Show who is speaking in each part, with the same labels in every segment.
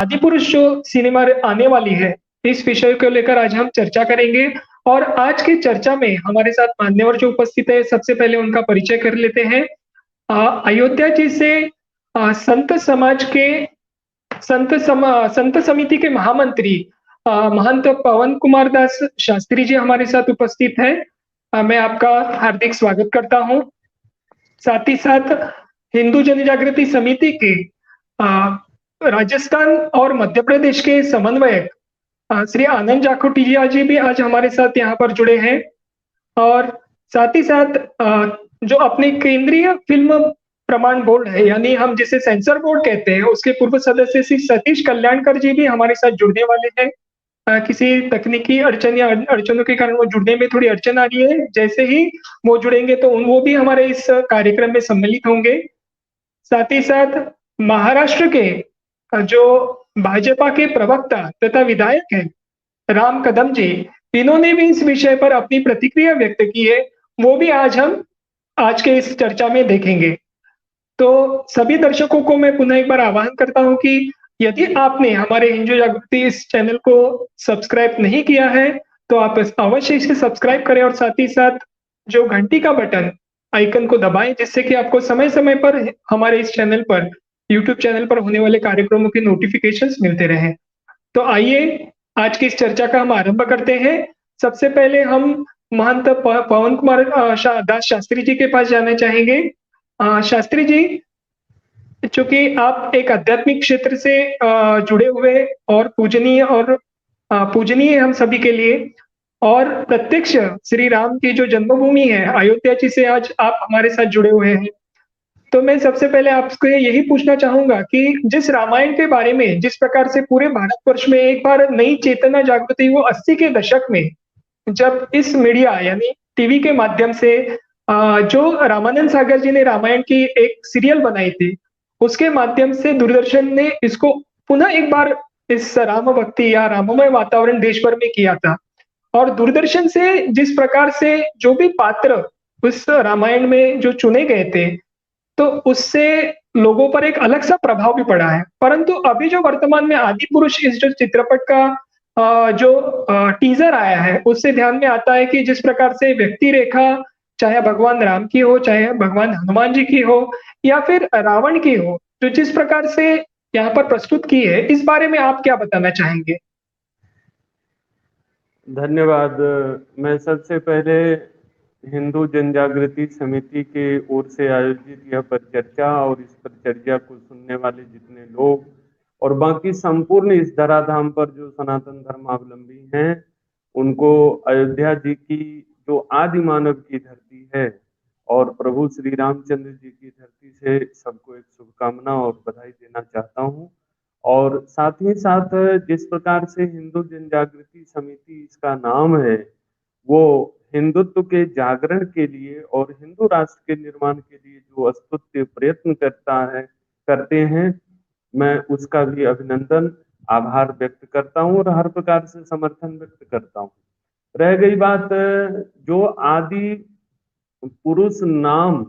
Speaker 1: आदिपुरुष जो सिनेमा आने वाली है, इस विषय को लेकर आज हम चर्चा करेंगे। और आज की चर्चा में हमारे साथ मान्यवर जो उपस्थित है, सबसे पहले उनका परिचय कर लेते हैं। अयोध्या जी से संत समाज के संत समिति के महामंत्री महंत पवन कुमार दास शास्त्री जी हमारे साथ उपस्थित है। मैं आपका हार्दिक स्वागत करता हूं। साथ ही साथ हिंदू जनजागृति समिति के राजस्थान और मध्य प्रदेश के समन्वयक श्री आनंद जाखोटिया जी भी आज हमारे साथ यहाँ पर जुड़े हैं। और साथ ही साथ जो अपने केंद्रीय फिल्म प्रमाण बोर्ड है, यानी हम जिसे सेंसर बोर्ड कहते हैं, उसके पूर्व सदस्य श्री सतीश कल्याणकर जी भी हमारे साथ जुड़ने वाले हैं। किसी तकनीकी अड़चन या अड़चनों के कारण वो जुड़ने में थोड़ी अड़चन आ रही है। जैसे ही वो जुड़ेंगे तो वो भी हमारे इस कार्यक्रम में सम्मिलित होंगे। साथ ही साथ महाराष्ट्र के जो भाजपा के प्रवक्ता तथा विधायक हैं राम कदम जी, इन्होंने भी इस विषय पर अपनी प्रतिक्रिया व्यक्त की है। वो भी हम आज के इस चर्चा में देखेंगे। तो सभी दर्शकों को मैं पुनः एक बार आह्वान करता हूं कि यदि आपने हमारे हिंदू जागृति इस चैनल को सब्सक्राइब नहीं किया है, तो आप अवश्य इसे सब्सक्राइब करें और साथ ही साथ जो घंटी का बटन आइकन को दबाएं, जिससे कि आपको समय समय पर हमारे इस चैनल पर, यूट्यूब चैनल पर होने वाले कार्यक्रमों के नोटिफिकेशंस मिलते रहें। तो आइए आज की इस चर्चा का हम आरंभ करते हैं। सबसे पहले हम महंत पवन कुमार दास शास्त्री जी के पास जाना चाहेंगे। शास्त्री जी, चूंकि आप एक आध्यात्मिक क्षेत्र से जुड़े हुए और पूजनीय हम सभी के लिए, और प्रत्यक्ष श्री राम की जो जन्मभूमि है अयोध्या जी से आज आप हमारे साथ जुड़े हुए हैं। तो मैं सबसे पहले आपसे यही पूछना चाहूंगा कि जिस रामायण के बारे में जिस प्रकार से पूरे भारतवर्ष में एक बार नई चेतना जागृत हुई, वो 80 के दशक में, जब इस मीडिया यानी टीवी के माध्यम से जो रामानंद सागर जी ने रामायण की एक सीरियल बनाई थी, उसके माध्यम से दूरदर्शन ने इसको पुनः एक बार इस राम भक्ति या राममय वातावरण देश भर में किया था। और दूरदर्शन से जिस प्रकार से जो भी पात्र उस रामायण में जो चुने गए थे, तो उससे लोगों पर एक अलग सा प्रभाव भी पड़ा है। परंतु अभी जो वर्तमान में आदि पुरुष इस जो चित्रपट का जो टीजर आया है, उससे ध्यान में आता है कि जिस प्रकार से व्यक्ति रेखा, चाहे भगवान राम की हो, चाहे भगवान हनुमान जी की हो, या फिर रावण की हो, तो जिस प्रकार से यहाँ पर प्रस्तुत की है, इस बारे में आप क्या बताना चाहेंगे?
Speaker 2: धन्यवाद। मैं सबसे पहले हिंदू जनजागृति समिति के ओर से आयोजित यह परिचर्चा और इस परिचर्चा को सुनने वाले जितने लोग और बाकी संपूर्ण इस धराधाम पर जो सनातन धर्मावलंबी हैं, उनको अयोध्या जी की जो आदि मानव की धरती है और प्रभु श्री रामचंद्र जी की धरती से सबको एक शुभकामना और बधाई देना चाहता हूँ। और साथ ही साथ जिस प्रकार से हिंदू जनजागृति समिति इसका नाम है, वो हिंदुत्व के जागरण के लिए और हिंदू राष्ट्र के निर्माण के लिए जो अस्तुत्य प्रयत्न करते हैं, मैं उसका भी अभिनंदन आभार व्यक्त करता हूँ और हर प्रकार से समर्थन व्यक्त करता हूँ। रह गई बात जो आदि पुरुष नाम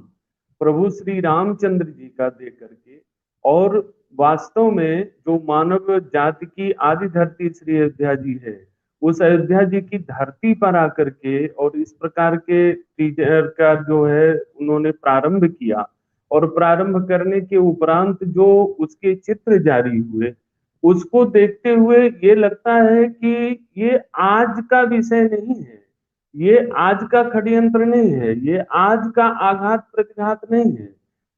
Speaker 2: प्रभु श्री रामचंद्र जी का दे करके, और वास्तव में जो मानव जाति की आदि धरती श्री अयोध्या जी है, उस अयोध्या जी की धरती पर आकर के और इस प्रकार के टीजर का जो है उन्होंने प्रारंभ किया, और प्रारंभ करने के उपरांत जो उसके चित्र जारी हुए, उसको देखते हुए ये लगता है कि ये आज का विषय नहीं है, ये आज का षड्यंत्र नहीं है, ये आज का आघात प्रतिघात नहीं है,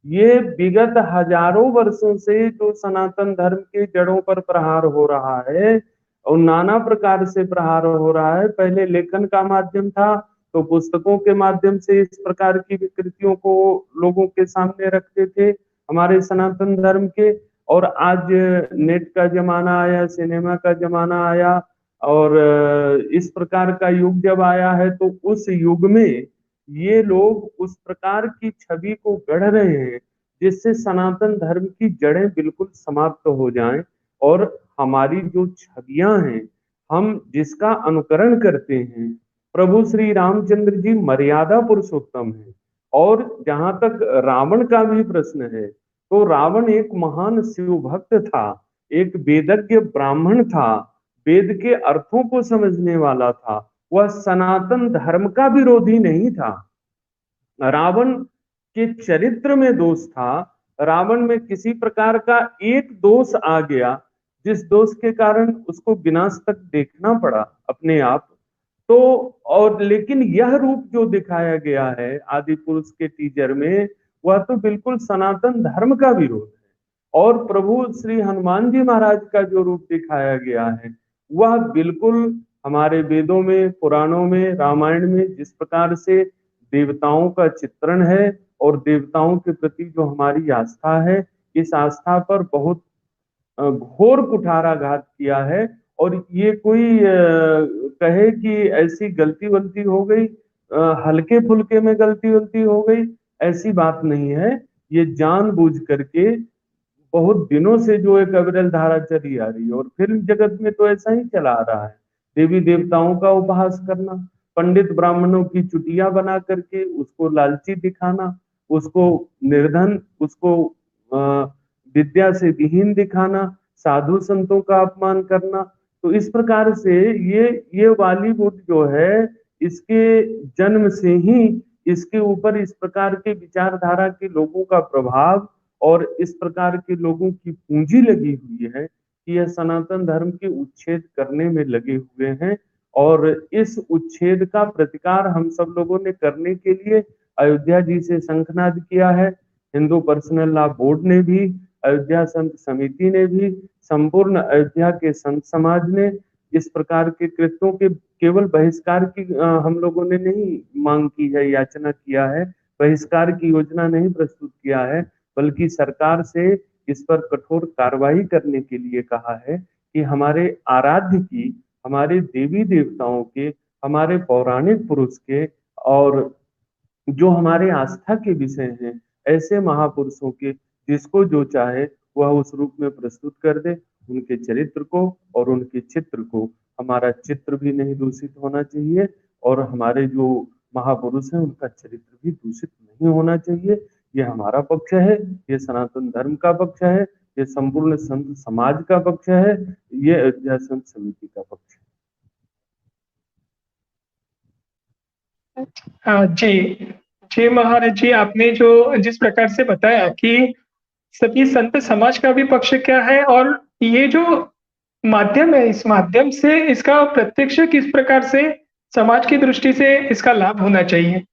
Speaker 2: ये विगत हजारों वर्षों से जो सनातन धर्म के जड़ों पर प्रहार हो रहा है और नाना प्रकार से प्रहार हो रहा है। पहले लेखन का माध्यम था, तो पुस्तकों के माध्यम से इस प्रकार की विकृतियों को लोगों के सामने रखते थे हमारे सनातन धर्म के, और आज नेट का जमाना आया, सिनेमा का जमाना आया, और इस प्रकार का युग जब आया है, तो उस युग में ये लोग उस प्रकार की छवि को गढ़ रहे हैं जिससे सनातन धर्म की जड़ें बिल्कुल समाप्त हो जाएं, और हमारी जो छवियां हैं, हम जिसका अनुकरण करते हैं, प्रभु श्री रामचंद्र जी मर्यादा पुरुषोत्तम है। और जहां तक रावण का भी प्रश्न है, तो रावण एक महान शिव भक्त था, एक वेदज्ञ ब्राह्मण था, वेद के अर्थों को समझने वाला था, वह सनातन धर्म का विरोधी नहीं था। रावण के चरित्र में दोष था, रावण में किसी प्रकार का एक दोष आ गया जिस दोष के कारण उसको विनाश तक देखना पड़ा अपने आप। तो और लेकिन यह रूप जो दिखाया गया है आदि पुरुष के टीजर में, वह तो बिल्कुल सनातन धर्म का विरोध है। और प्रभु श्री हनुमान जी महाराज का जो रूप दिखाया गया है, वह बिल्कुल हमारे वेदों में, पुराणों में, रामायण में जिस प्रकार से देवताओं का चित्रण है और देवताओं के प्रति जो हमारी आस्था है, इस आस्था पर बहुत घोर कुठाराघात किया है। और ये कोई कहे कि ऐसी गलती वलती हो गई, हल्के फुल्के में गलती वलती हो गई, ऐसी बात नहीं है। ये जानबूझ करके बहुत दिनों से जो एक अविरल धारा चली आ रही है, और फिल्म जगत में तो ऐसा ही चला आ रहा है। देवी देवताओं का उपहास करना, पंडित ब्राह्मणों की चुटिया बना करके उसको लालची दिखाना, उसको निर्धन, उसको विद्या से विहीन दिखाना, साधु संतों का अपमान करना। तो इस प्रकार से ये बॉलीवुड जो है, इसके जन्म से ही इसके ऊपर इस प्रकार के विचारधारा के लोगों का प्रभाव और इस प्रकार के लोगों की पूंजी लगी हुई है कि यह सनातन धर्म के उच्छेद करने में लगे हुए हैं। और इस उच्छेद का प्रतिकार हम सब लोगों ने करने के लिए अयोध्या जी से शंखनाद किया है। हिंदू पर्सनल लॉ बोर्ड ने भी, अयोध्या संत समिति ने भी, संपूर्ण अयोध्या के संत समाज ने इस प्रकार के कृत्यों के केवल बहिष्कार की हम लोगों ने नहीं मांग की है, याचना किया है, बहिष्कार की योजना नहीं प्रस्तुत किया है, बल्कि सरकार से इस पर कठोर कार्रवाई करने के लिए कहा है कि हमारे आराध्य की, हमारे देवी देवताओं के, हमारे पौराणिक पुरुष के और जो हमारे आस्था के विषय हैं, ऐसे महापुरुषों के जिसको जो चाहे वह उस रूप में प्रस्तुत कर दे। उनके चरित्र को और उनके चित्र को, हमारा चित्र भी नहीं दूषित होना चाहिए और हमारे जो महापुरुष हैं उनका चरित्र भी दूषित नहीं होना चाहिए। ये हमारा पक्ष है, ये सनातन धर्म का पक्ष है, ये संपूर्ण संत समाज का पक्ष है, ये अयोध्या संत समिति का पक्ष है।
Speaker 1: जी, जी महाराज जी, आपने जो जिस प्रकार से बताया कि सभी संत समाज का भी पक्ष क्या है और ये जो माध्यम है, इस माध्यम से इसका प्रत्यक्ष किस प्रकार से समाज की दृष्टि से इसका लाभ होना चाहिए।